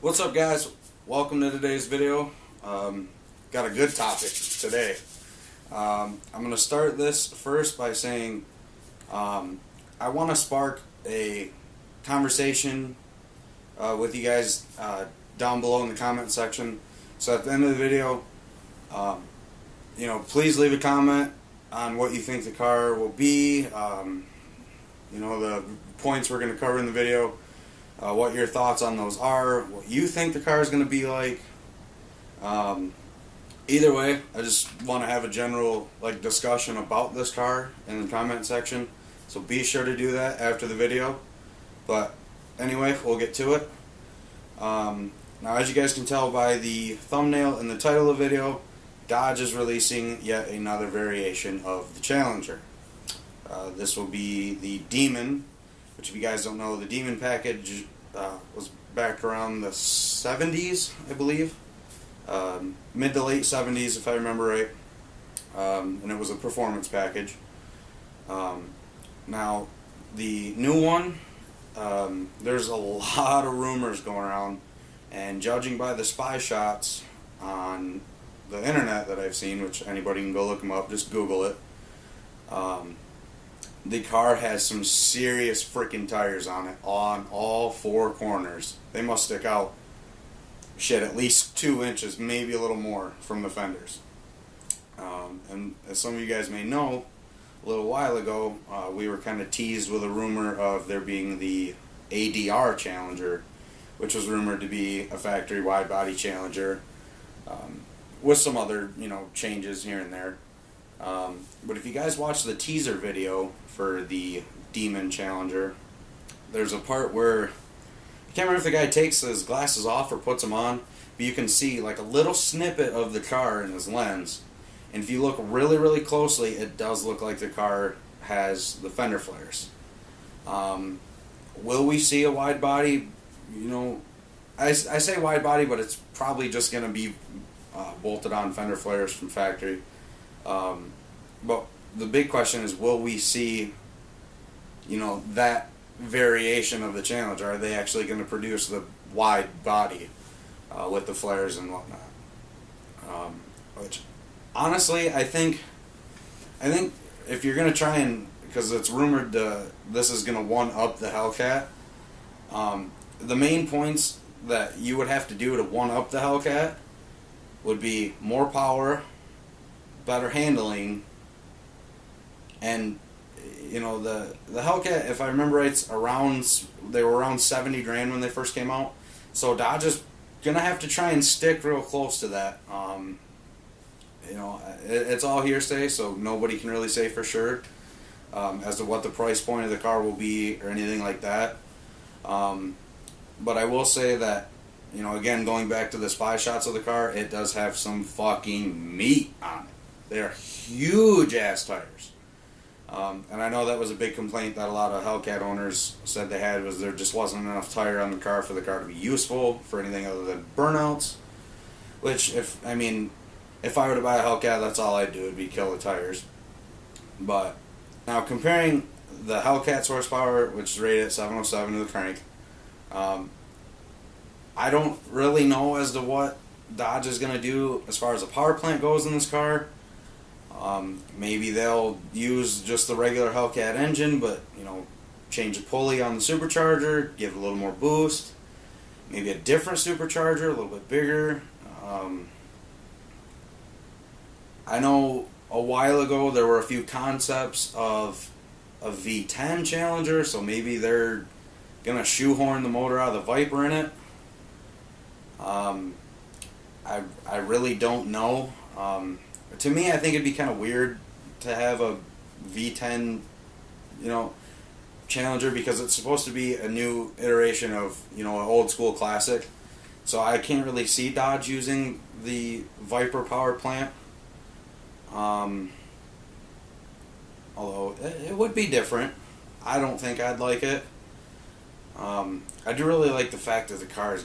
What's up, guys? Welcome to today's video. Got a good topic today. I'm going to start this first by saying I want to spark a conversation with you guys down below in the comment section. So at the end of the video, please leave a comment on what you think the car will be. The points we're going to cover in the video. What your thoughts on those are, what you think the car is going to be like. Either way, I just want to have a general discussion about this car in the comment section. So be sure to do that after the video. But anyway, we'll get to it. Now, as you guys can tell by the thumbnail and the title of the video, Dodge is releasing yet another variation of the Challenger. This will be the Demon, which if you guys don't know, the Demon package was back around the 70s, I believe. Mid to late 70s, if I remember right. And it was a performance package. Now, the new one, there's a lot of rumors going around, and judging by the spy shots on the internet that I've seen, which anybody can go look them up, just Google it, the car has some serious freaking tires on it, on all four corners. They must stick out, at least 2 inches, maybe a little more from the fenders. And as some of you guys may know, a little while ago, we were kind of teased with a rumor of there being the ADR Challenger, which was rumored to be a factory wide body Challenger, with some other, changes here and there. But if you guys watch the teaser video for the Demon Challenger, there's a part where, I can't remember if the guy takes his glasses off or puts them on, but you can see like a little snippet of the car in his lens. And if you look really, really closely, it does look like the car has the fender flares. Will we see a wide body? I say wide body, but it's probably just going to be bolted on fender flares from factory. But the big question is, will we see, that variation of the Challenger? Are they actually going to produce the wide body with the flares and whatnot? Which, honestly, I think if you're going to try and, because it's rumored this is going to one-up the Hellcat, the main points that you would have to do to one-up the Hellcat would be more power, better handling, and the Hellcat, if I remember right, they were around 70 grand when they first came out. So Dodge is gonna have to try and stick real close to that. It's all hearsay, so nobody can really say for sure as to what the price point of the car will be or anything like that. But I will say that, again, going back to the spy shots of the car, it does have some fucking meat on it. They're huge ass tires. And I know that was a big complaint that a lot of Hellcat owners said they had, was there just wasn't enough tire on the car for the car to be useful for anything other than burnouts. Which, if I were to buy a Hellcat, that's all I'd do, would be kill the tires. But now comparing the Hellcat's horsepower, which is rated at 707 to the crank, I don't really know as to what Dodge is going to do as far as a power plant goes in this car. Maybe they'll use just the regular Hellcat engine, but change a pulley on the supercharger, give it a little more boost. Maybe a different supercharger, a little bit bigger. I know a while ago there were a few concepts of a V10 Challenger, so maybe they're gonna shoehorn the motor out of the Viper in it. I really don't know. To me, I think it'd be kind of weird to have a V10, Challenger, because it's supposed to be a new iteration of, an old school classic. So I can't really see Dodge using the Viper power plant. Although it would be different. I don't think I'd like it. I do really like the fact that the car is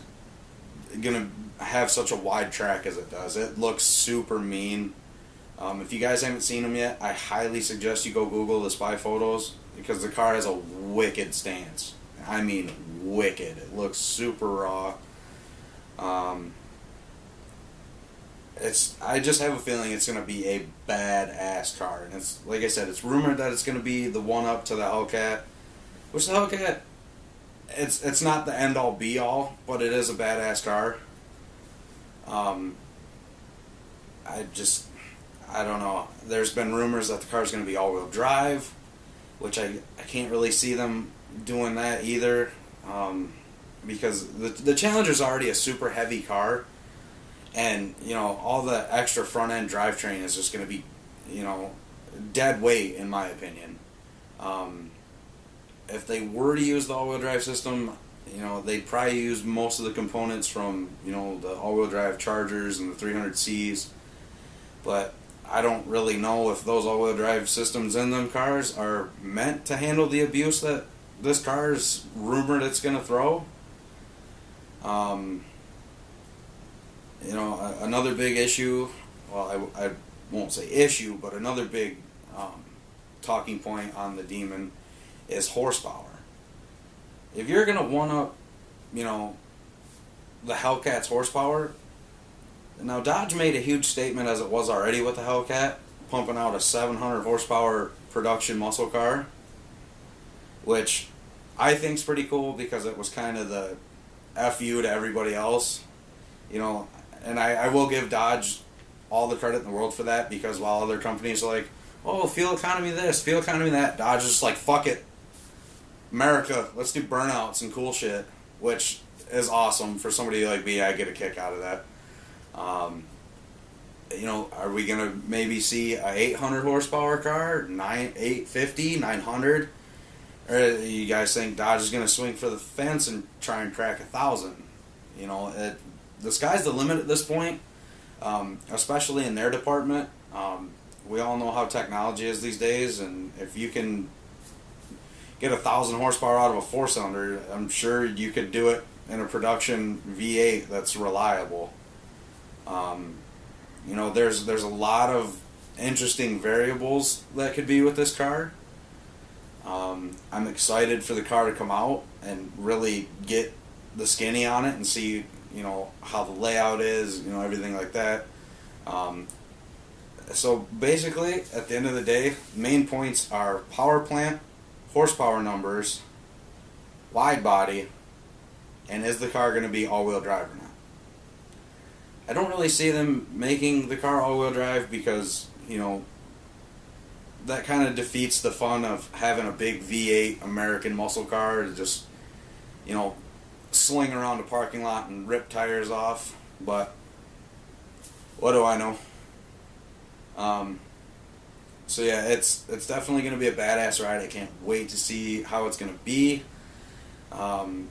going to have such a wide track as it does. It looks super mean. If you guys haven't seen them yet, I highly suggest you go Google the spy photos, because the car has a wicked stance. I mean wicked. It looks super raw. I just have a feeling it's going to be a badass car. And it's, like I said, it's rumored that it's going to be the one-up to the Hellcat. Which the Hellcat, it's not the end-all be-all, but it is a badass car. I don't know. There's been rumors that the car's going to be all-wheel drive, which I can't really see them doing that either, because the Challenger's already a super heavy car, and, you know, all the extra front-end drivetrain is just going to be, you know, dead weight, in my opinion. If they were to use the all-wheel drive system, you know, they'd probably use most of the components from, you know, the all-wheel drive Chargers and the 300Cs, but I don't really know if those all-wheel drive systems in them cars are meant to handle the abuse that this car is rumored it's going to throw. You know, another big issue, well, I won't say issue, but another big talking point on the Demon is horsepower. If you're going to one-up, you know, the Hellcat's horsepower, now Dodge made a huge statement, as it was already with the Hellcat, pumping out a 700 horsepower production muscle car, which I think's pretty cool because it was kind of the FU to everybody else, you know, and I will give Dodge all the credit in the world for that, because while other companies are like, oh, fuel economy this, fuel economy that, Dodge is just like, fuck it, America, let's do burnouts and cool shit, which is awesome. For somebody like me, I get a kick out of that. You know, are we going to maybe see a 800 horsepower car, 850, 900? Or you guys think Dodge is going to swing for the fence and try and crack 1,000? You know, the sky's the limit at this point, especially in their department. We all know how technology is these days, and if you can get 1,000 horsepower out of a four-cylinder, I'm sure you could do it in a production V8 that's reliable. You know, there's a lot of interesting variables that could be with this car. I'm excited for the car to come out and really get the skinny on it and see, you know, how the layout is, you know, everything like that. So basically, at the end of the day, main points are power plant, horsepower numbers, wide body, and is the car going to be all-wheel drive or not. I don't really see them making the car all-wheel drive because, you know, that kind of defeats the fun of having a big V8 American muscle car to just, you know, sling around a parking lot and rip tires off. But what do I know? So yeah, it's definitely going to be a badass ride. I can't wait to see how it's going to be. You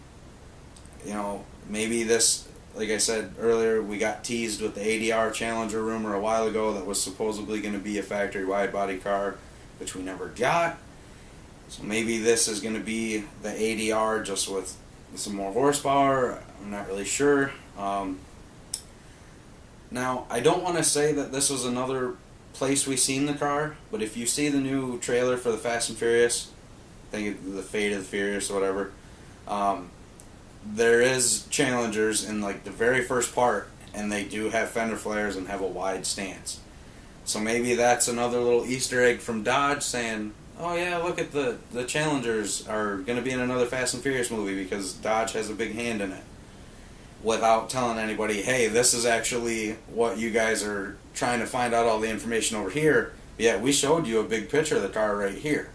know, maybe this, like I said earlier, we got teased with the ADR Challenger rumor a while ago that was supposedly going to be a factory wide body car, which we never got. So maybe this is going to be the ADR just with some more horsepower. I'm not really sure. Now, I don't want to say that this was another place we seen the car, but if you see the new trailer for the Fast and Furious, I think it's the Fate of the Furious or whatever, there is Challengers in like the very first part, and they do have fender flares and have a wide stance. So maybe that's another little Easter egg from Dodge saying, oh yeah, look at the Challengers are going to be in another Fast and Furious movie because Dodge has a big hand in it, without telling anybody, hey, this is actually what you guys are trying to find out all the information over here. Yeah, we showed you a big picture of the car right here.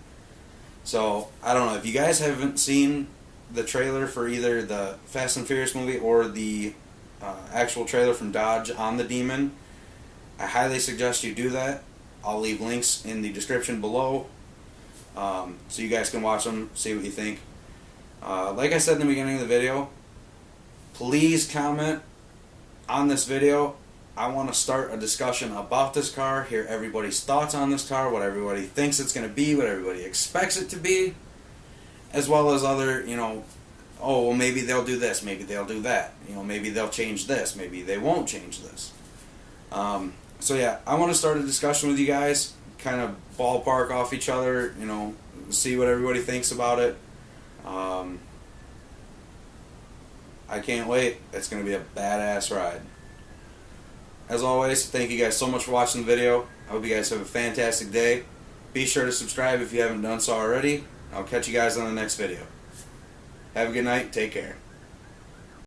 So, I don't know, if you guys haven't seen the trailer for either the Fast and Furious movie or the actual trailer from Dodge on the Demon, I highly suggest you do that. I'll leave links in the description below, so you guys can watch them, see what you think. Like I said in the beginning of the video, please comment on this video. I want to start a discussion about this car, hear everybody's thoughts on this car, what everybody thinks it's going to be, what everybody expects it to be, as well as other, you know, oh, well, maybe they'll do this, maybe they'll do that, you know, maybe they'll change this, maybe they won't change this. So yeah, I want to start a discussion with you guys, kind of ballpark off each other, you know, see what everybody thinks about it. I can't wait. It's going to be a badass ride. as always, thank you guys so much for watching the video. I hope you guys have a fantastic day. Be sure to subscribe if you haven't done so already. I'll catch you guys on the next video. Have a good night. Take care.